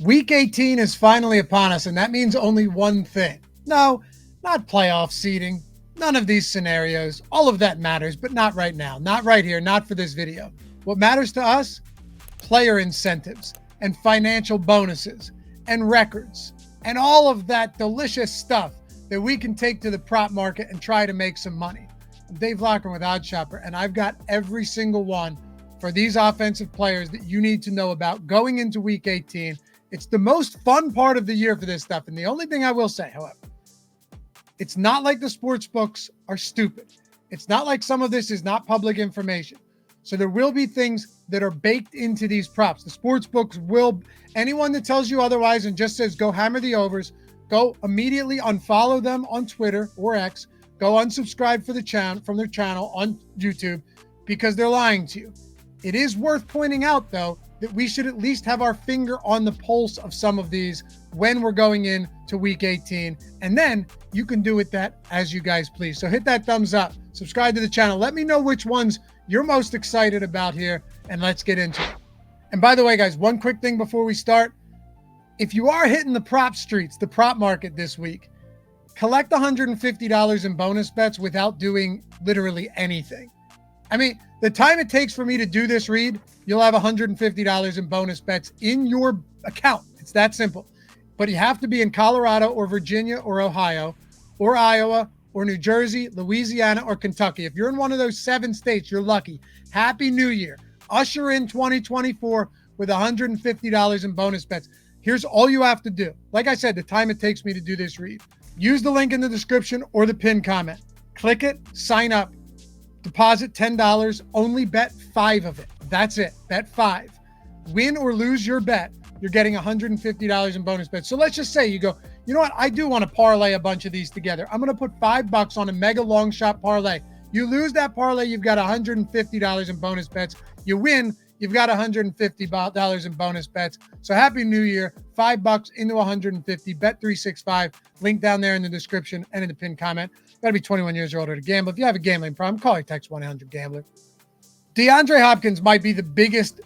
Week 18 is finally upon us, and that means only one thing. No, not playoff seeding. None of these scenarios. All of that matters, but not right now. Not right here. Not for this video. What matters to us? Player incentives and financial bonuses and records and all of that delicious stuff that we can take to the prop market and try to make some money. I'm Dave Lockren with OddsShopper, and I've got every single one for these offensive players that you need to know about going into Week 18. It's the most fun part of the year for this stuff. And the only thing I will say, however, it's not like the sports books are stupid. It's not like some of this is not public information. So there will be things that are baked into these props. The sports books will, anyone that tells you otherwise and just says, go hammer the overs, go immediately unfollow them on Twitter or X, go unsubscribe from their channel on YouTube because they're lying to you. It is worth pointing out, though, that we should at least have our finger on the pulse of some of these when we're going in to Week 18. And then you can do with that as you guys please. So hit that thumbs up, subscribe to the channel. Let me know which ones you're most excited about here, and let's get into it. And by the way, guys, one quick thing before we start. If you are hitting the prop streets, the prop market this week, collect $150 in bonus bets without doing literally anything. I mean, the time it takes for me to do this read, you'll have $150 in bonus bets in your account. It's that simple. But you have to be in Colorado or Virginia or Ohio or Iowa or New Jersey, Louisiana, or Kentucky. If you're in one of those 7 states, you're lucky. Happy New Year. Usher in 2024 with $150 in bonus bets. Here's all you have to do. Like I said, the time it takes me to do this read. Use the link in the description or the pinned comment. Click it, sign up. Deposit $10, only bet 5 of it. That's it. Bet 5. Win or lose your bet, you're getting $150 in bonus bets. So let's just say you go, you know what? I do want to parlay a bunch of these together. I'm going to put $5 on a mega long shot parlay. You lose that parlay, you've got $150 in bonus bets. You win, you've got $150 in bonus bets. So happy New Year. $5 into 150. Bet 365. Link down there in the description and in the pinned comment. Got to be 21 years or older to gamble. If you have a gambling problem, call or text 1-800-GAMBLER. DeAndre Hopkins might be the biggest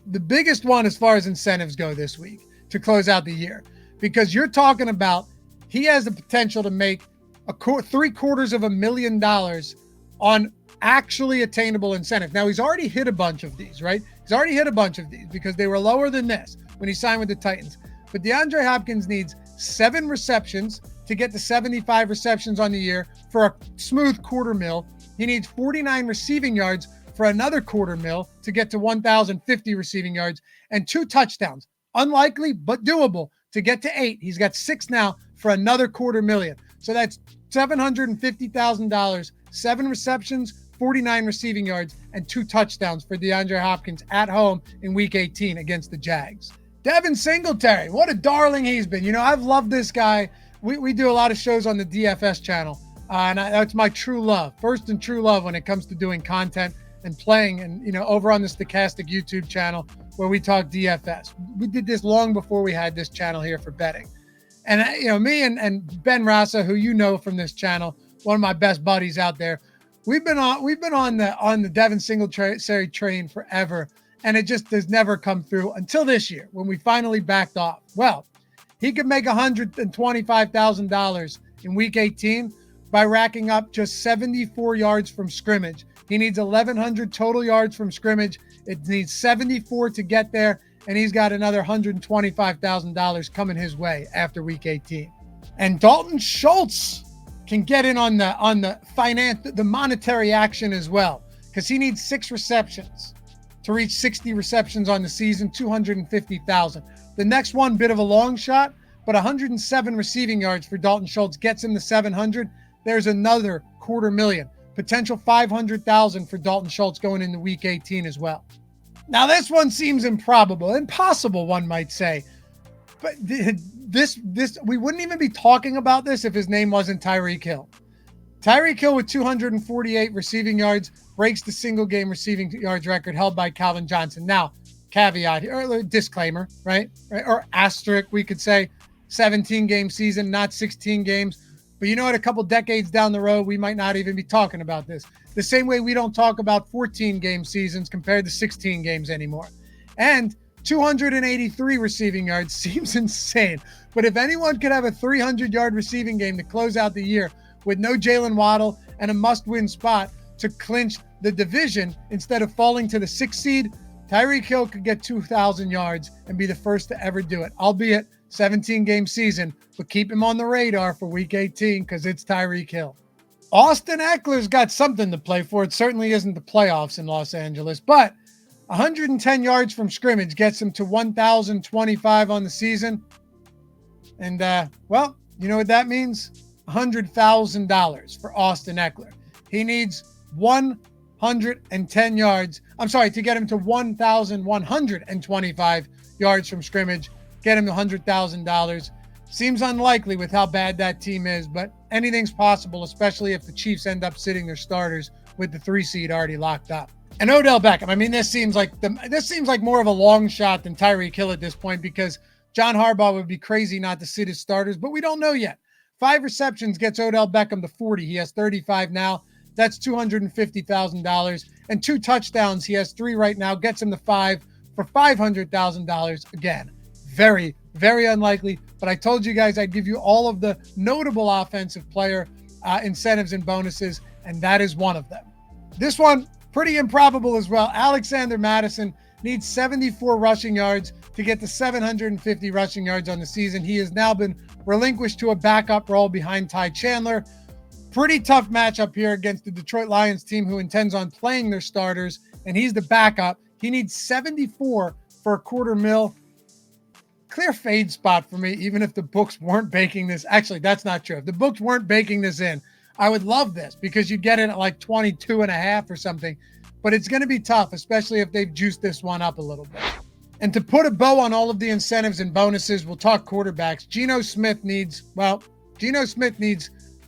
one as far as incentives go this week to close out the year, because you're talking about he has the potential to make $750,000 on actually attainable incentive. Now, he's already hit a bunch of these, right? He's already hit a bunch of these because they were lower than this when he signed with the Titans. But DeAndre Hopkins needs 7 receptions to get to 75 receptions on the year for a smooth $250,000. He needs 49 receiving yards for another $250,000 to get to 1,050 receiving yards, and 2 touchdowns. Unlikely, but doable to get to 8. He's got 6 now for another $250,000. So that's $750,000, 7 receptions, 49 receiving yards, and 2 touchdowns for DeAndre Hopkins at home in Week 18 against the Jags. Devin Singletary, what a darling he's been. You know, I've loved this guy. We do a lot of shows on the DFS channel, and that's my true love. First and true love when it comes to doing content and playing, and, you know, over on the Stochastic YouTube channel where we talk DFS. We did this long before we had this channel here for betting. And, you know, me and Ben Rasa, who you know from this channel, one of my best buddies out there, we've been on the Devin Singletary train forever, and it just has never come through until this year when we finally backed off. Well, he could make $125,000 in Week 18 by racking up just 74 yards from scrimmage. He needs 1,100 total yards from scrimmage. It needs 74 to get there, and he's got another $125,000 coming his way after Week 18. And Dalton Schultz can get in on the monetary action as well, because he needs 6 receptions to reach 60 receptions on the season, $250,000. The next one, bit of a long shot, but 107 receiving yards for Dalton Schultz gets him to 700. There's another $250,000. Potential $500,000 for Dalton Schultz going into Week 18 as well. Now, this one seems improbable, impossible, one might say. But this we wouldn't even be talking about this if his name wasn't Tyreek Hill. Tyreek Hill with 248 receiving yards breaks the single-game receiving yards record held by Calvin Johnson. Now, caveat here, or disclaimer, right? Or asterisk, we could say 17-game season, not 16 games. But you know what? A couple decades down the road, we might not even be talking about this. The same way we don't talk about 14-game seasons compared to 16 games anymore. And 283 receiving yards seems insane. But if anyone could have a 300-yard receiving game to close out the year with no Jalen Waddle and a must-win spot to clinch the division instead of falling to the 6th seed, Tyreek Hill could get 2,000 yards and be the first to ever do it, albeit 17-game season, but keep him on the radar for Week 18 because it's Tyreek Hill. Austin Ekeler's got something to play for. It certainly isn't the playoffs in Los Angeles, but 110 yards from scrimmage gets him to 1,025 on the season. And, well, you know what that means? $100,000 for Austin Ekeler. He needs 110 yards. I'm sorry, to get him to 1,125 yards from scrimmage, get him to $100,000. Seems unlikely with how bad that team is, but anything's possible, especially if the Chiefs end up sitting their starters with the 3 seed already locked up. And Odell Beckham, I mean, this seems like more of a long shot than Tyreek Hill at this point because John Harbaugh would be crazy not to sit his starters, but we don't know yet. 5 receptions gets Odell Beckham to 40. He has 35 now. That's $250,000. And 2 touchdowns, he has 3 right now, gets him to 5 for $500,000. Again, very, very unlikely. But I told you guys I'd give you all of the notable offensive player incentives and bonuses, and that is one of them. This one, pretty improbable as well. Alexander Madison needs 74 rushing yards to get to 750 rushing yards on the season. He has now been relinquished to a backup role behind Ty Chandler. Pretty tough matchup here against the Detroit Lions team who intends on playing their starters, and he's the backup. He needs 74 for $250,000. Clear fade spot for me, even if the books weren't baking this. Actually, that's not true. If the books weren't baking this in, I would love this because you get it at like 22.5 or something, but it's going to be tough, especially if they've juiced this one up a little bit. And to put a bow on all of the incentives and bonuses, we'll talk quarterbacks. Geno Smith needs to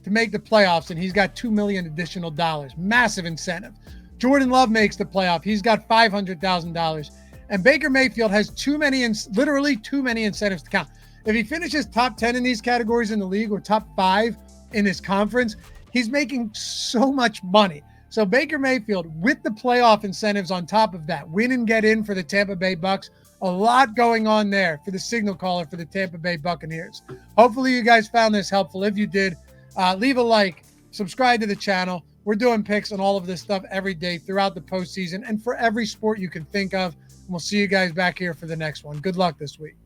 make the playoffs, and he's got $2 million additional dollars. Massive incentive. Jordan Love makes the playoff. He's got $500,000. And Baker Mayfield has literally too many incentives to count. If he finishes top 10 in these categories in the league or top 5 in his conference, he's making so much money. So Baker Mayfield, with the playoff incentives on top of that, win and get in for the Tampa Bay Bucks. A lot going on there for the signal caller for the Tampa Bay Buccaneers. Hopefully you guys found this helpful. If you did, leave a like, subscribe to the channel. We're doing picks on all of this stuff every day throughout the postseason and for every sport you can think of. We'll see you guys back here for the next one. Good luck this week.